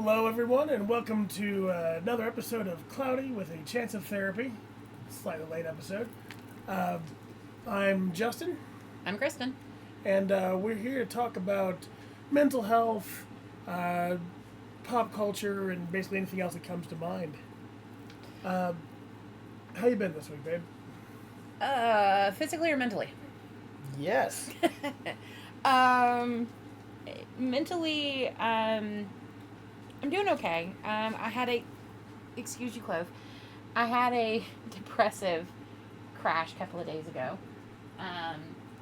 Hello, everyone, and welcome to another episode of Cloudy with a Chance of Therapy. Slightly late episode. Uh, I'm Justin, I'm Kristen. and we're here to talk about mental health, uh, pop culture, and basically anything else that comes to mind. Uh, how you been this week, babe? Physically or mentally? Yes. um, mentally, I'm doing okay. Excuse you, Clove. I had a depressive crash a couple of days ago,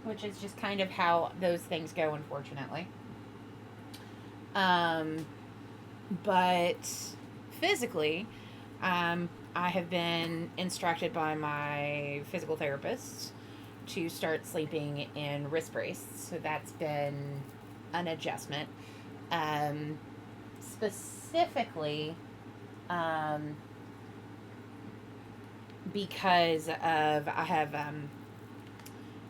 which is just kind of how those things go, unfortunately. But physically, I have been instructed by my physical therapist to start sleeping in wrist brace. So that's been an adjustment. Specifically, because of I have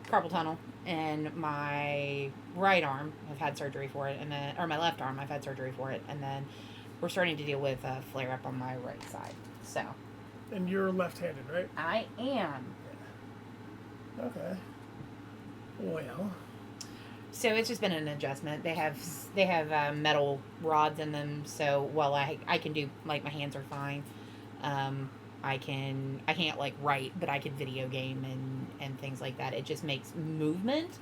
carpal tunnel in my right arm. I've had surgery for it, and then or my left arm. I've had surgery for it, and then we're starting to deal with a flare up on my right side. So. And you're left-handed, right? I am. Okay. Well. So it's just been an adjustment. They have metal rods in them, so while I can do, like, my hands are fine. I can't like write, but I can video game and things like that. It just makes movement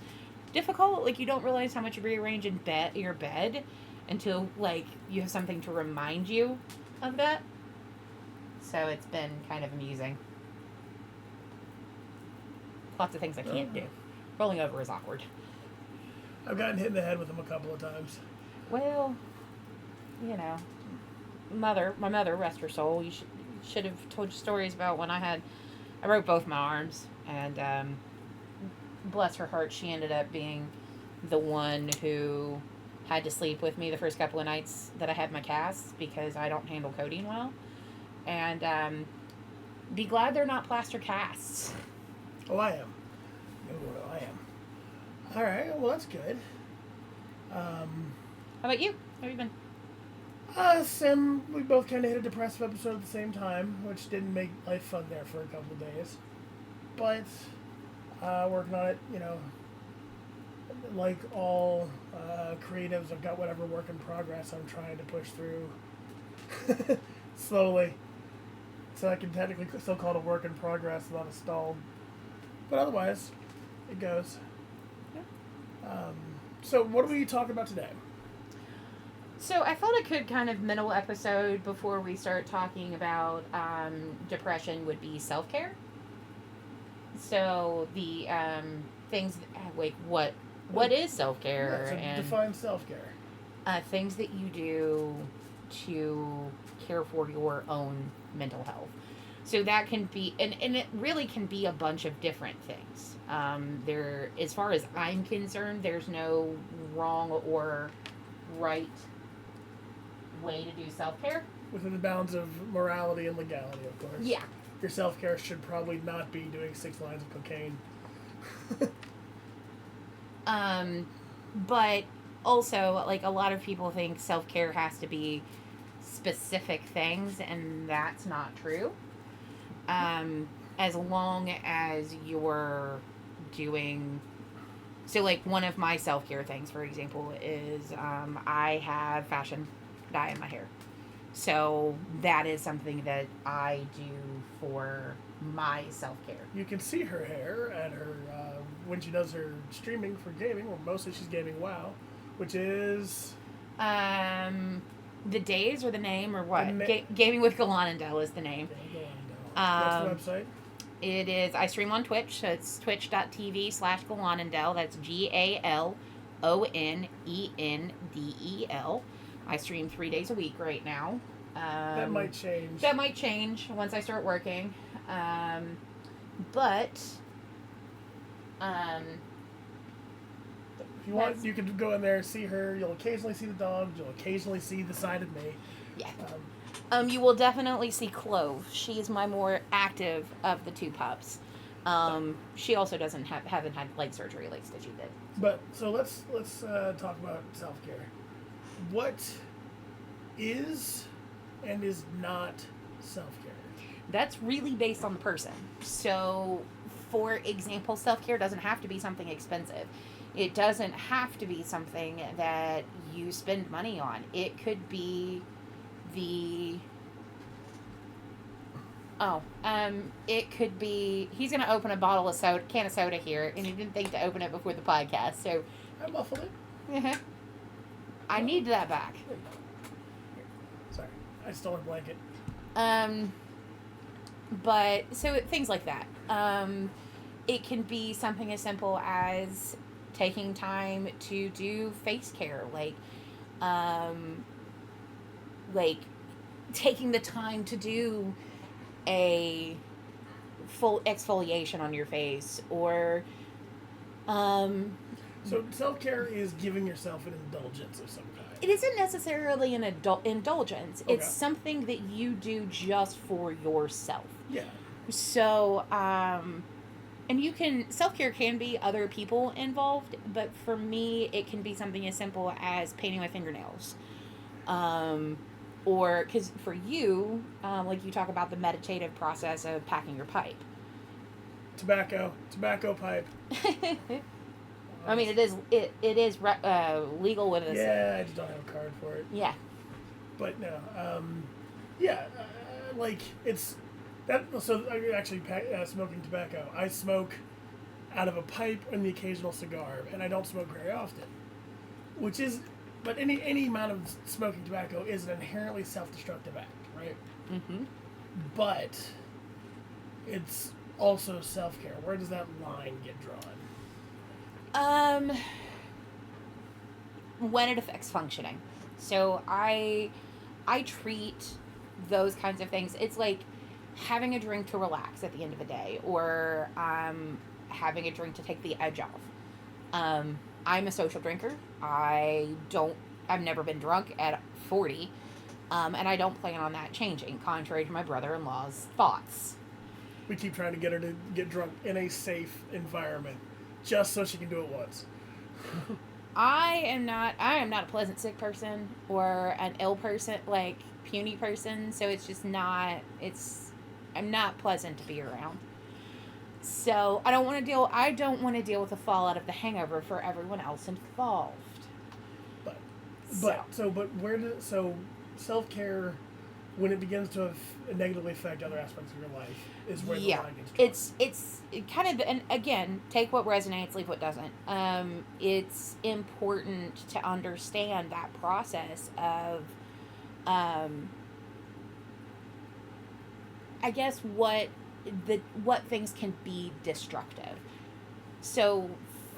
difficult. Like, you don't realize how much you rearrange in your bed until, like, you have something to remind you of that. So it's been kind of amusing. Lots of things I can't do. Rolling over is awkward. I've gotten hit in the head with them a couple of times. Well, you know, my mother, rest her soul. You should have told you stories about when I broke both my arms, and bless her heart, she ended up being the one who had to sleep with me the first couple of nights that I had my casts because I don't handle codeine well. And be glad they're not plaster casts. Oh, I am. Oh, I am. All right. Well, that's good. How about you? How have you been? Sim, we both kind of hit a depressive episode at the same time, which didn't make life fun there for a couple of days. But working on it, like all creatives, I've got whatever work in progress I'm trying to push through slowly. So I can technically still call it a work in progress, not a stalled. But otherwise, it goes. Yeah. So what are we talking about today? So I thought a good kind of middle episode before we start talking about depression would be self-care. So the things, like what is self-care? Yeah, so and define self-care. Things that you do to care for your own mental health. So that can be, and it really can be a bunch of different things. As far as I'm concerned, there's no wrong or right way to do self-care. Within the bounds of morality and legality, of course. Yeah. Your self-care should probably not be doing 6 lines of cocaine. But also, like, a lot of people think self-care has to be specific things, and that's not true. As long as you're doing... So, like, one of my self-care things, for example, is I have fashion dye in my hair. So that is something that I do for my self-care. You can see her hair at her, when she does her streaming for gaming, or mostly she's gaming WoW, which is... The days or the name or what? Gaming with Galanandel is the name. What's the website? It is, I stream on Twitch, so it's twitch.tv/Galanandel. That's GALONENDEL. I stream 3 days a week right now. That might change. That might change once I start working. But if you want, you can go in there and see her. You'll occasionally see the dog. You'll occasionally see the side of me. Yeah. You will definitely see Clove. She is my more active of the two pups. She also hasn't had leg surgery like Stitchy did. But so let's talk about self-care. What is and is not self-care? That's really based on the person. So, for example, self care doesn't have to be something expensive. It doesn't have to be something that you spend money on. It could be the it could be he's gonna open a bottle of soda, can of soda here, and he didn't think to open it before the podcast. So, I muffled it. I need that back. Here. Sorry, I stole a blanket. But so things like that. It can be something as simple as taking time to do face care, like taking the time to do a full exfoliation on your face, or So self-care is giving yourself an indulgence of some kind. it isn't necessarily an indulgence. Okay. It's something that you do just for yourself. Yeah. So, and you can, self-care can be other people involved, but for me, it can be something as simple as painting my fingernails. Or, because for you, like you talk about the meditative process of packing your pipe. Tobacco pipe. I mean, it is legal with us. Yeah, I just don't have a card for it. Yeah. But no, like it's that. So I actually smoking tobacco. I smoke out of a pipe and the occasional cigar, and I don't smoke very often. Which is, but any amount of smoking tobacco is an inherently self-destructive act, right? Mm-hmm. But it's also self-care. Where does that line get drawn? When it affects functioning. So I treat those kinds of things. It's like having a drink to relax at the end of the day, or having a drink to take the edge off. I'm a social drinker. I've never been drunk at 40, and I don't plan on that changing, contrary to my brother-in-law's thoughts. We keep trying to get her to get drunk in a safe environment, just so she can do it once. I am not a pleasant sick person or an ill person, like puny person, so it's just not, I'm not pleasant to be around. So I don't want to deal with the fallout of the hangover for everyone else involved. But self-care, when it begins to negatively affect other aspects of your life, is where the line gets drawn. It's kind of, and again, take what resonates, leave what doesn't. It's important to understand that process of, I guess what things can be destructive. So,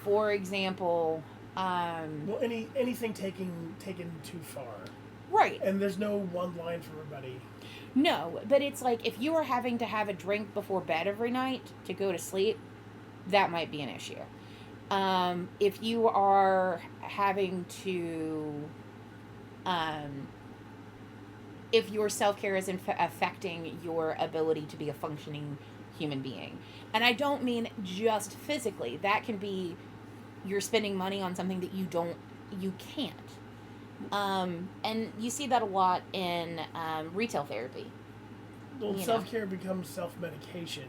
for example, anything taken too far. Right. And there's no one line for everybody. No, but it's like if you are having to have a drink before bed every night to go to sleep, that might be an issue. If you are having to, if your self-care is affecting your ability to be a functioning human being. And I don't mean just physically. That can be you're spending money on something that you can't. And you see that a lot in retail therapy. Well, self-care becomes self-medication.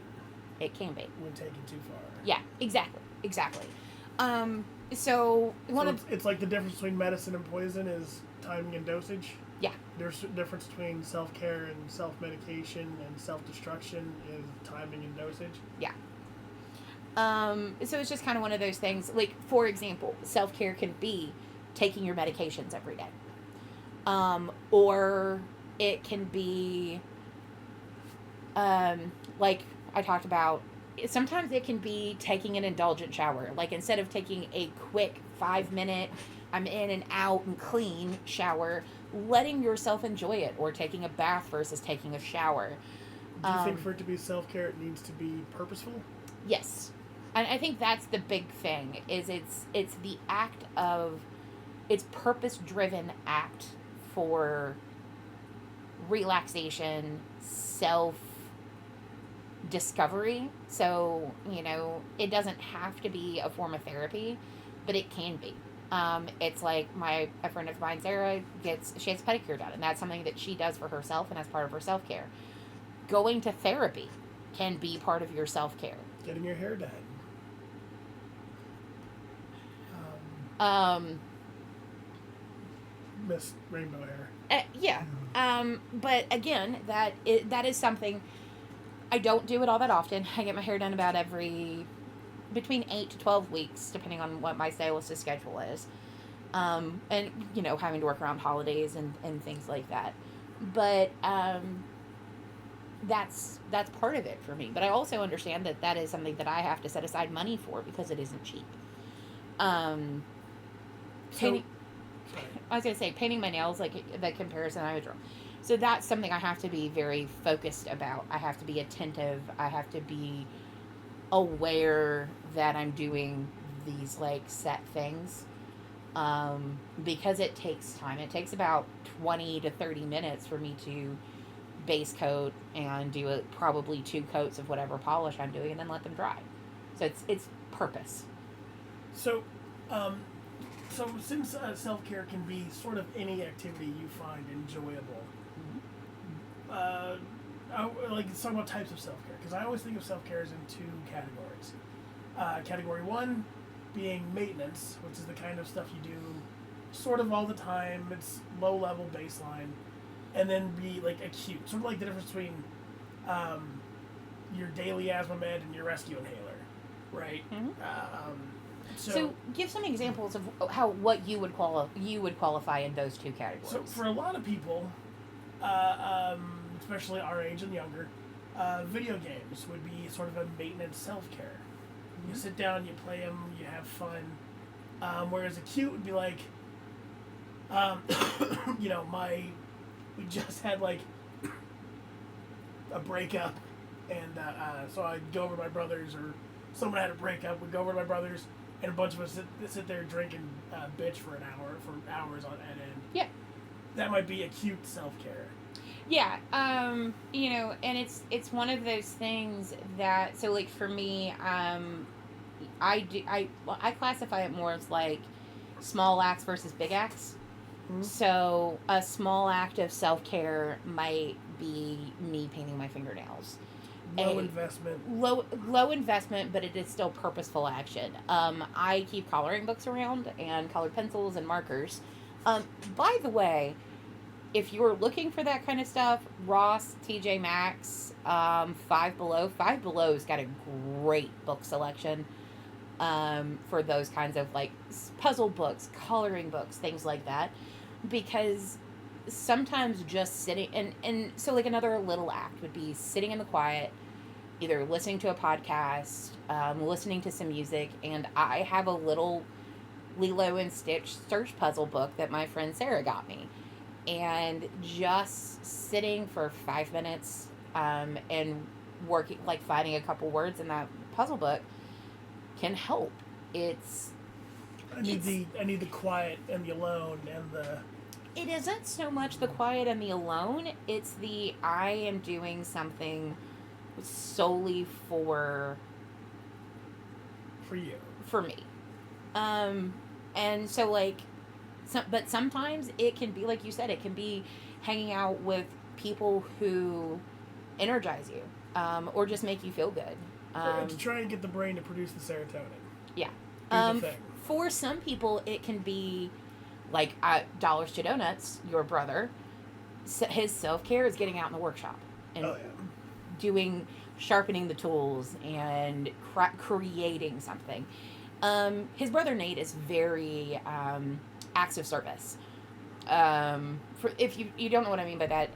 It can be. When taken too far. Yeah, exactly. It's like the difference between medicine and poison is timing and dosage. Yeah. There's a difference between self-care and self-medication, and self-destruction is timing and dosage. Yeah. So it's just kind of one of those things. Like, for example, self-care can be taking your medications every day. Or it can be, like I talked about, sometimes it can be taking an indulgent shower. Like, instead of taking a quick 5-minute, I'm in and out and clean shower, letting yourself enjoy it, or taking a bath versus taking a shower. Do you think for it to be self-care, it needs to be purposeful? Yes. And I think that's the big thing, is it's the act of, it's purpose-driven act for relaxation, self-discovery. So, it doesn't have to be a form of therapy, but it can be. It's like a friend of mine, Sarah, she has a pedicure done, and that's something that she does for herself and as part of her self care. Going to therapy can be part of your self care. Getting your hair done. Um, Miss Rainbow Hair. yeah. But again, that is something I don't do it all that often. I get my hair done about every between 8 to 12 weeks, depending on what my stylist's schedule is. And having to work around holidays and things like that. But that's part of it for me. But I also understand that is something that I have to set aside money for because it isn't cheap. Painting, I was gonna say painting my nails, like the comparison I would draw. So that's something I have to be very focused about. I have to be attentive. I have to be aware that I'm doing these like set things. Because it takes time. It takes about 20 to 30 minutes for me to base coat and do probably 2 coats of whatever polish I'm doing and then let them dry. So it's purpose. So, since self-care can be sort of any activity you find enjoyable, let's talk about types of self-care, because I always think of self-care as in 2 categories. Category 1 being maintenance, which is the kind of stuff you do sort of all the time. It's low-level baseline. And then be like acute, sort of like the difference between your daily asthma med and your rescue inhaler, right? Mm-hmm. So give some examples of what you would qualify in those 2 categories. So for a lot of people, especially our age and younger, video games would be sort of a maintenance self-care. Mm-hmm. You sit down, you play them, you have fun. Whereas acute would be like, we just had like a breakup, and so I'd go over to my brother's, or someone had a breakup. We'd go over to my brother's, and a bunch of us sit there and drink and bitch for hours on end. Yeah, that might be acute self-care. Yeah, and it's one of those things that, so like for me, I classify it more as like small acts versus big acts. Mm-hmm. So a small act of self-care might be me painting my fingernails. Low investment. Low investment, but it is still purposeful action. I keep coloring books around and colored pencils and markers. By the way, if you're looking for that kind of stuff, Ross, TJ Maxx, Five Below's got a great book selection for those kinds of like puzzle books, coloring books, things like that. Because sometimes just sitting, and so like another little act would be sitting in the quiet, either listening to a podcast, listening to some music, and I have a little Lilo and Stitch search puzzle book that my friend Sarah got me. And just sitting for 5 minutes and working, like finding a couple words in that puzzle book can help. I need the quiet and the alone and the... It isn't so much the quiet and the alone. It's the I am doing something solely for you. For me. And so like... but sometimes it can be, like you said, it can be hanging out with people who energize you or just make you feel good. To try and get the brain to produce the serotonin. Yeah. For some people, it can be like Dollars to Donuts, your brother, his self-care is getting out in the workshop and sharpening the tools and creating something. His brother Nate is very... acts of service. If you don't know what I mean by that,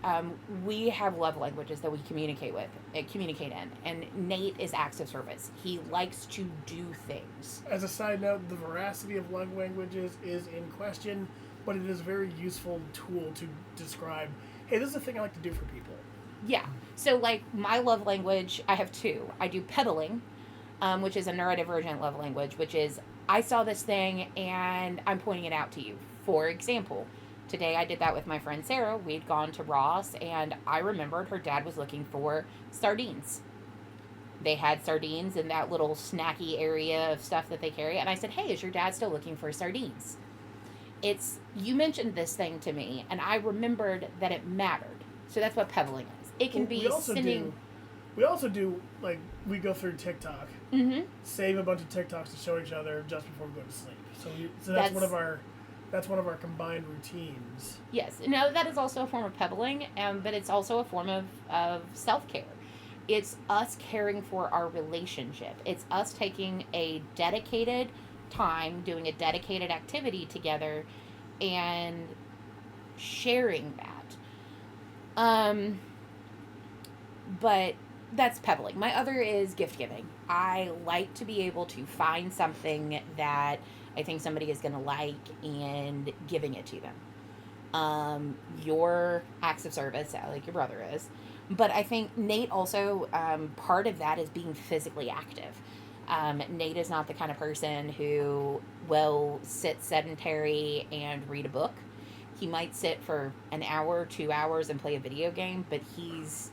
we have love languages that we communicate in, and Nate is acts of service. He likes to do things. As a side note, the veracity of love languages is in question, but it is a very useful tool to describe, hey, this is a thing I like to do for people. Yeah. So like my love language, I have 2. I do pedaling, which is a neurodivergent love language, which is I saw this thing and I'm pointing it out to you. For example, today I did that with my friend Sarah. We'd gone to Ross and I remembered her dad was looking for sardines. They had sardines in that little snacky area of stuff that they carry. And I said, hey, is your dad still looking for sardines? It's, you mentioned this thing to me, and I remembered that it mattered. So that's what pebbling is. It can be sending. We also do, like, we go through TikTok, Mm-hmm. save a bunch of TikToks to show each other just before we go to sleep. So that's one of our combined routines. Yes. No, that is also a form of pebbling, but it's also a form of self care. It's us caring for our relationship. It's us taking a dedicated time, doing a dedicated activity together, and sharing that. But that's pebbling. My other is gift giving. I like to be able to find something that I think somebody is going to like and giving it to them. Your acts of service, like your brother is. But I think Nate also, part of that is being physically active. Nate is not the kind of person who will sit sedentary and read a book. He might sit for an hour, 2 hours and play a video game, but he's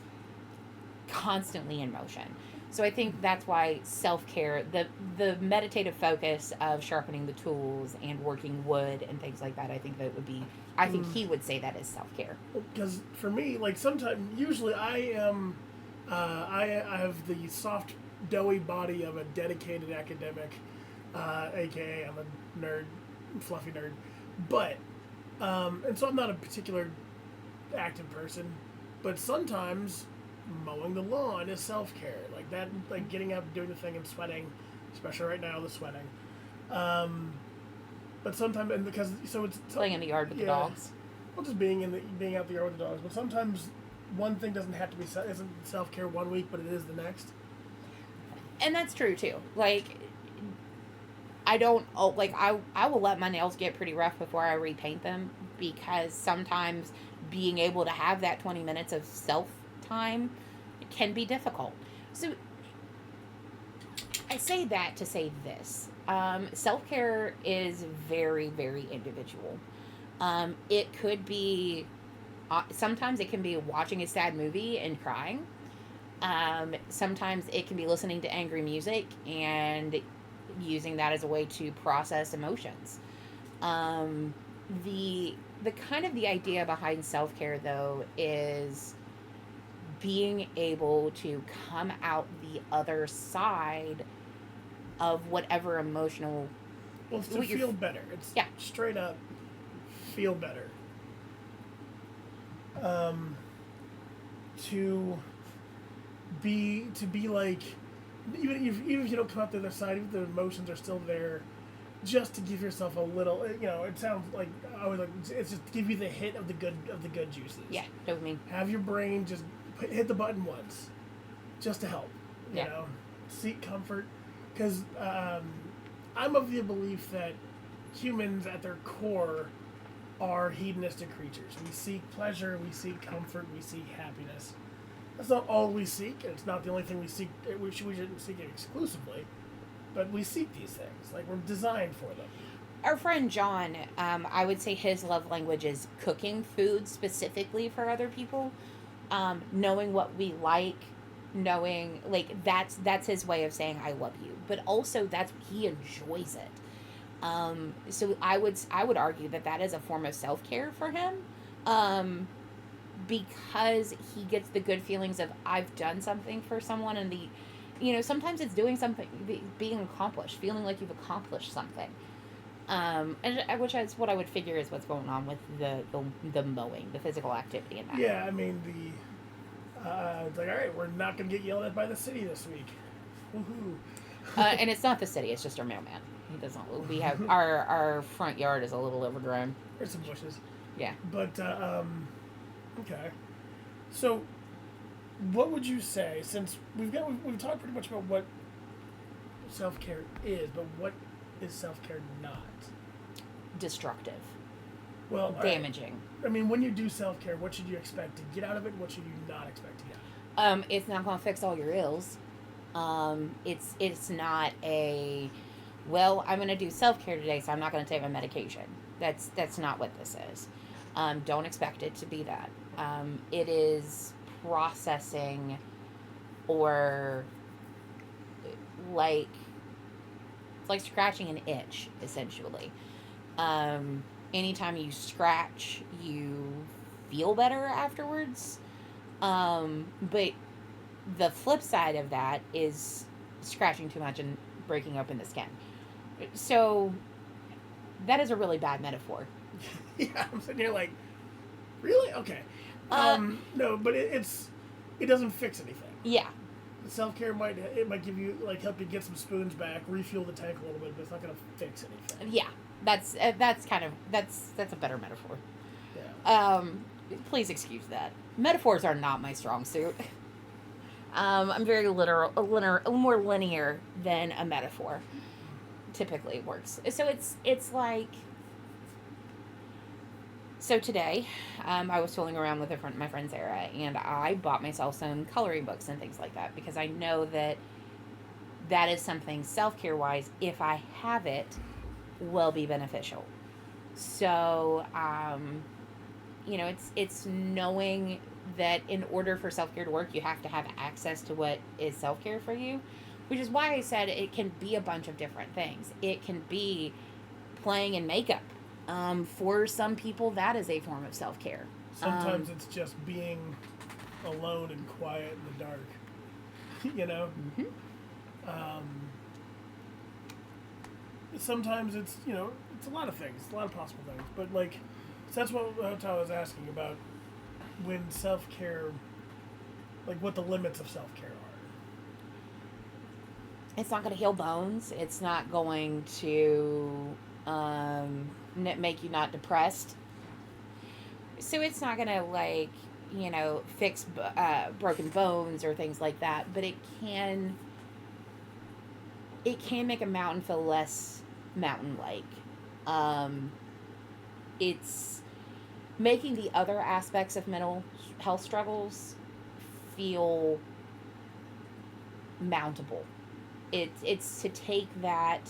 constantly in motion. So I think that's why self-care, the meditative focus of sharpening the tools and working wood and things like that, I think he would say that is self-care. Because for me, like, sometimes, usually I am, I have the soft, doughy body of a dedicated academic, aka I'm a nerd, fluffy nerd, but, and so I'm not a particular active person, but sometimes mowing the lawn is self-care, like that, like getting up, doing the thing and sweating, especially right now, the sweating. But sometimes, and because, so it's playing in the yard with the dogs. Well, just being out the yard with the dogs. But sometimes one thing doesn't have to be isn't self-care one week, but it is the next. And that's true too. Like, I will let my nails get pretty rough before I repaint them, because sometimes being able to have that 20 minutes of self time can be difficult. So I say that to say this. Self-care is very, very individual. It could be, sometimes it can be watching a sad movie and crying. Sometimes it can be listening to angry music and using that as a way to process emotions. The kind of the idea behind self-care, though, is being able to come out the other side of whatever emotional. Well, it's to feel better. It's straight up feel better. To be like, even if you don't come out the other side, even if the emotions are still there, just to give yourself a little, it sounds like I was like, it's just to give you the hit of the good juices. Yeah, dopamine. Have your brain just hit the button once, just to help. You know, seek comfort, because I'm of the belief that humans at their core are hedonistic creatures. We seek pleasure, we seek comfort, we seek happiness. That's not all we seek, and it's not the only thing we seek. We shouldn't seek it exclusively, but we seek these things. Like, we're designed for them. Our friend John, I would say his love language is cooking food specifically for other people. Knowing what we like, knowing, like, that's his way of saying I love you, but also that's, he enjoys it. So I would argue that is a form of self-care for him, because he gets the good feelings of, I've done something for someone, and sometimes it's doing something, being accomplished, feeling like you've accomplished something. And which is what I would figure is what's going on with the mowing, the physical activity in that. Yeah, I mean, it's like, all right, we're not going to get yelled at by the city this week. Woohoo. And it's not the city, it's just our mailman. He doesn't. We have our front yard is a little overgrown. There's some bushes. Yeah. But okay. So, what would you say, since we've talked pretty much about what self-care is, but what is self-care not? Destructive. Well, damaging. I mean, when you do self-care, what should you expect to get out of it? What should you not expect to get out of it? It's not going to fix all your ills. It's not a, well, I'm going to do self-care today, so I'm not going to take my medication. That's not what this is. Don't expect it to be that. It is processing, or it's like scratching an itch, essentially. Anytime you scratch, you feel better afterwards. But the flip side of that is scratching too much and breaking open the skin. So that is a really bad metaphor. Yeah, I'm sitting here like, really? Okay. Uh, No, but it doesn't fix anything. yeah, Self-care might give you, like, help you get some spoons back, refuel the tank a little bit, but it's not going to fix anything. yeah. That's kind of that's a better metaphor. Yeah. Please excuse that. Metaphors are not my strong suit. I'm very more linear than a metaphor. Typically works. So it's like, so today, I was fooling around with my friend Sarah, and I bought myself some coloring books and things like that because I know that that is something self-care wise, if I have it, will be beneficial. So, it's knowing that in order for self-care to work, you have to have access to what is self-care for you, which is why I said it can be a bunch of different things. It can be playing in makeup. For some people, that is a form of self-care. Sometimes it's just being alone and quiet in the dark. You know? Mm-hmm. Sometimes it's, it's a lot of things, a lot of possible things. But, like, so that's what I was asking about when self-care, like, what the limits of self-care are. It's not going to heal bones. It's not going to make you not depressed. So it's not going to, like, fix broken bones or things like that. But it can make a mountain feel less mountain-like. It's making the other aspects of mental health struggles feel mountable. It's to take that,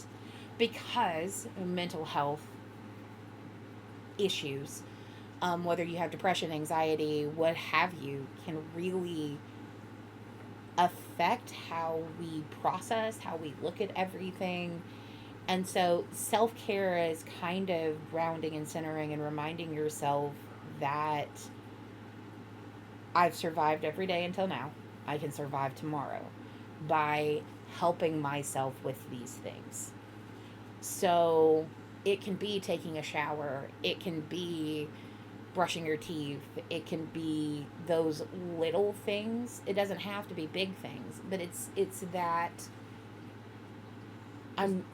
because mental health issues, whether you have depression, anxiety, what have you, can really affect how we process, how we look at everything. And so self-care is kind of grounding and centering and reminding yourself that I've survived every day until now. I can survive tomorrow by helping myself with these things. So it can be taking a shower. It can be brushing your teeth. It can be those little things. It doesn't have to be big things, but it's that I'm.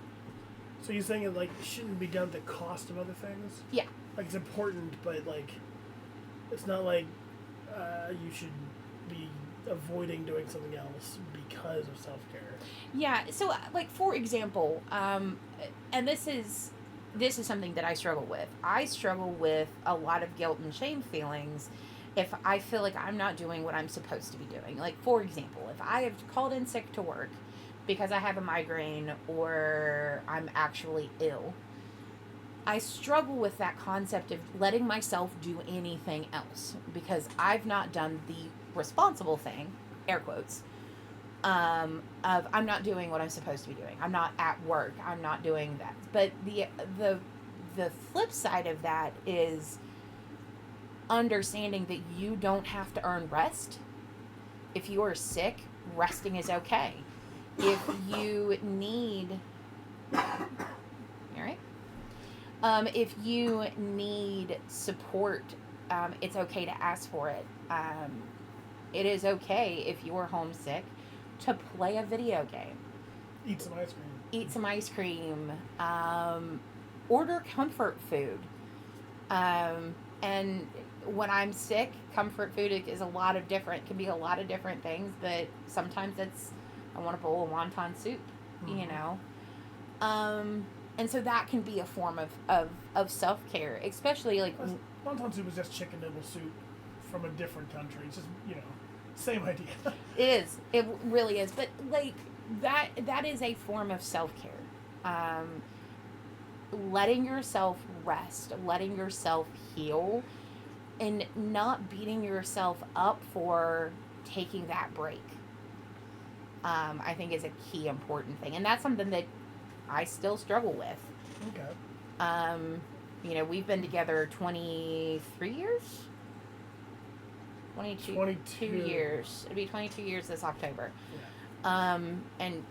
So you're saying it, like, shouldn't be done at the cost of other things? Yeah. Like, it's important, but, like, it's not like you should be avoiding doing something else because of self-care. Yeah. So, like, for example, and this is something that I struggle with. I struggle with a lot of guilt and shame feelings if I feel like I'm not doing what I'm supposed to be doing. Like, for example, if I have called in sick to work because I have a migraine or I'm actually ill, I struggle with that concept of letting myself do anything else because I've not done the responsible thing, air quotes, of I'm not doing what I'm supposed to be doing. I'm not at work. I'm not doing that. But the flip side of that is understanding that you don't have to earn rest. If you are sick, resting is okay. If you need, all right. If you need support, it's okay to ask for it. It is okay if you're homesick to play a video game. Eat some ice cream. Eat some ice cream. Order comfort food. And when I'm sick, comfort food is can be a lot of different things, but sometimes it's, I want a bowl of wonton soup, and so that can be a form of self-care, especially like Wonton soup is just chicken noodle soup from a different country. It's just, same idea. it really is, but like that is a form of self-care. Letting yourself rest, letting yourself heal, and not beating yourself up for taking that break, I think is a key important thing. And that's something that I still struggle with. Okay. You know, we've been together 23 years? 22 22 years. It'll be 22 years this October. Yeah. And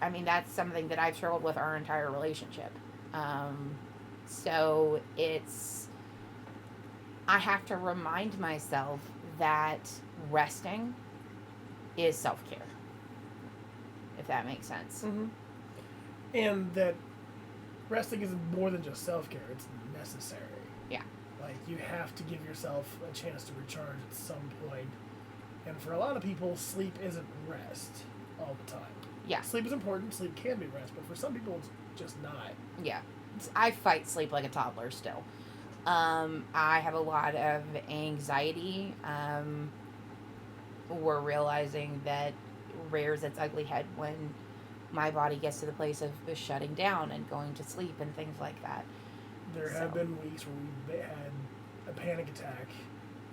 I mean, that's something that I've struggled with our entire relationship. So I have to remind myself that resting is self care, if that makes sense. Mm-hmm. And that resting is more than just self-care, it's necessary. Yeah. Like, you have to give yourself a chance to recharge at some point. And for a lot of people, sleep isn't rest all the time. Yeah. Sleep is important, sleep can be rest, but for some people it's just not. Yeah. I fight sleep like a toddler still. I have a lot of anxiety. We're realizing that rears its ugly head when my body gets to the place of shutting down and going to sleep and things like that. There have been weeks where we've had a panic attack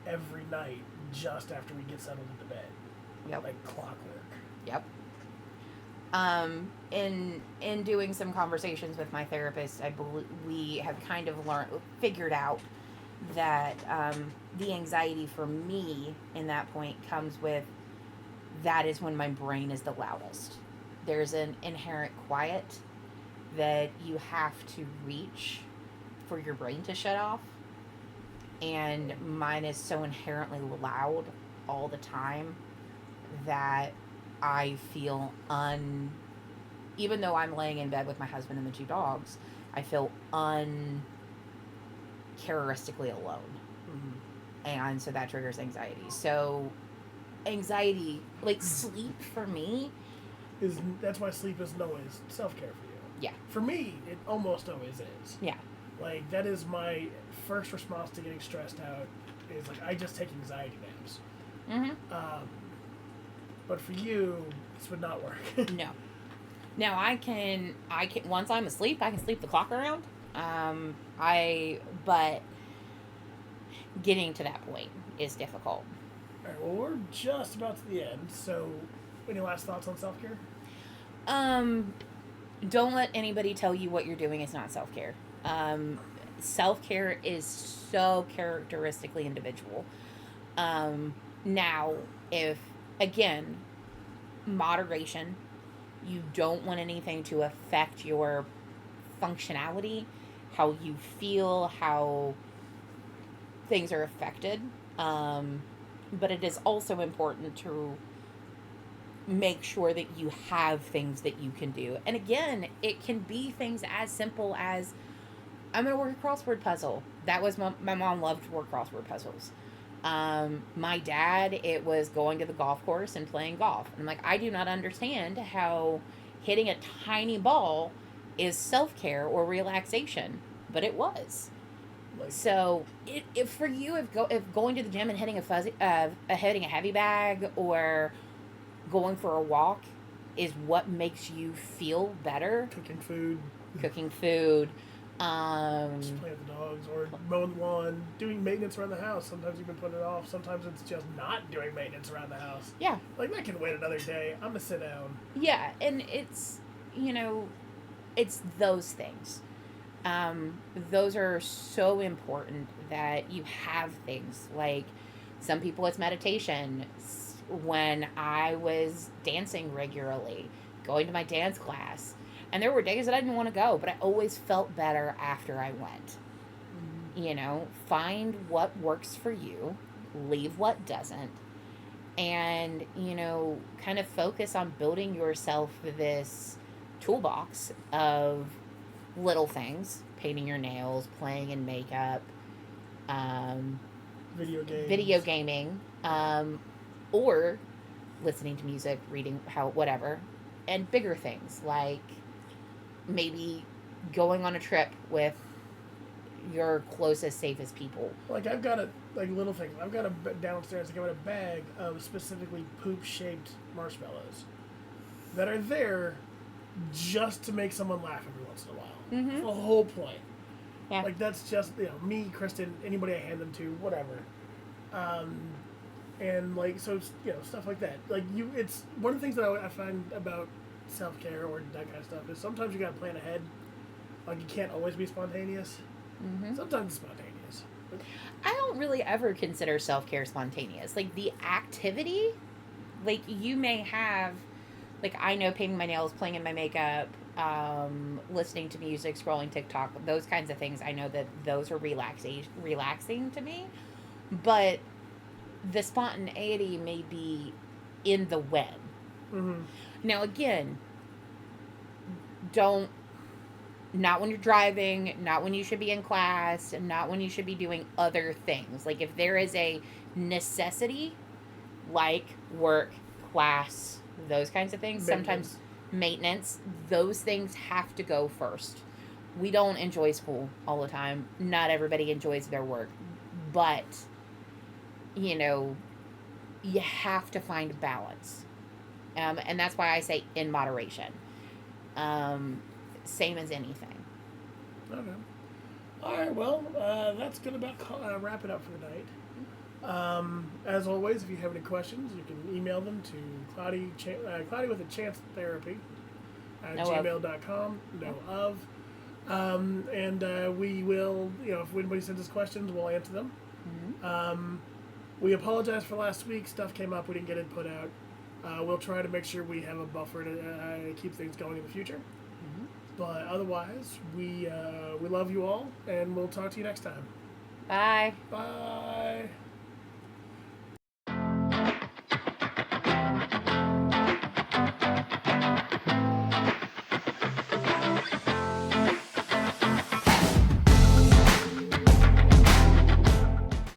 every night just after we get settled into bed. Yep. Like clockwork. Yep. In doing some conversations with my therapist, I believe we have kind of figured out that the anxiety for me in that point comes with that is when my brain is the loudest. There's an inherent quiet that you have to reach for your brain to shut off. And mine is so inherently loud all the time that I feel even though I'm laying in bed with my husband and the two dogs, I feel uncharacteristically alone. Mm-hmm. And so that triggers anxiety. So anxiety, like sleep for me, that's why sleep isn't always self-care for you. Yeah. For me, it almost always is. Yeah. Like, that is my first response to getting stressed out, is like, I just take anxiety naps. Mm-hmm. But for you, this would not work. No. Now I can once I'm asleep, I can sleep the clock around. But getting to that point is difficult. All right, well, we're just about to the end, so any last thoughts on self-care? Don't let anybody tell you what you're doing is not self-care. Self-care is so characteristically individual. Now, if, again, moderation, you don't want anything to affect your functionality, how you feel, how things are affected. But it is also important to make sure that you have things that you can do. And again, it can be things as simple as, I'm going to work a crossword puzzle. That was my mom loved to work crossword puzzles. My dad, it was going to the golf course and playing golf. And I'm like, I do not understand how hitting a tiny ball is self-care or relaxation, but it was. Like, so if for you, if going to the gym and hitting hitting a heavy bag or going for a walk is what makes you feel better, cooking food, just playing with the dogs, or mowing the lawn, doing maintenance around the house. Sometimes you can put it off. Sometimes it's just not doing maintenance around the house. Yeah. Like, that can wait another day. I'm going to sit down. Yeah, and it's, it's those things. Those are so important that you have things. Like, some people it's meditation. When I was dancing regularly, going to my dance class, and there were days that I didn't want to go, but I always felt better after I went. Mm-hmm. Find what works for you, leave what doesn't, and, kind of focus on building yourself this toolbox of little things, painting your nails, playing in makeup, video gaming, or listening to music, reading, whatever, and bigger things like maybe going on a trip with your closest, safest people. Like, I've got little things. I've got downstairs, I've got a bag of specifically poop-shaped marshmallows that are there just to make someone laugh every once in a while. Mm-hmm. The whole point. Yeah. Like, that's just, me, Kristen, anybody I hand them to, whatever. And, like, so, stuff like that. Like, it's one of the things that I find about self-care or that kind of stuff is sometimes you gotta plan ahead. Like, you can't always be spontaneous. Mm-hmm. Sometimes it's spontaneous. I don't really ever consider self-care spontaneous. Like the activity, like you may have, like I know painting my nails, playing in my makeup, listening to music, scrolling TikTok, those kinds of things. I know that those are relaxing to me, but the spontaneity may be in the when. Mm-hmm. Now again, don't not when you're driving, not when you should be in class, and not when you should be doing other things. Like if there is a necessity, like work, class, those kinds of things, sometimes maintenance, those things have to go first. We don't enjoy school all the time. Not everybody enjoys their work. But, you know, you have to find balance. And that's why I say in moderation. Same as anything. Okay. All right. Well, that's gonna about wrap it up for the night. As always, if you have any questions, you can email them to Cloudy with a Chance Therapy at gmail.com. No of. And we will, if anybody sends us questions, we'll answer them. Mm-hmm. We apologize for last week. Stuff came up. We didn't get it put out. We'll try to make sure we have a buffer to keep things going in the future. Mm-hmm. But otherwise, we love you all, and we'll talk to you next time. Bye. Bye.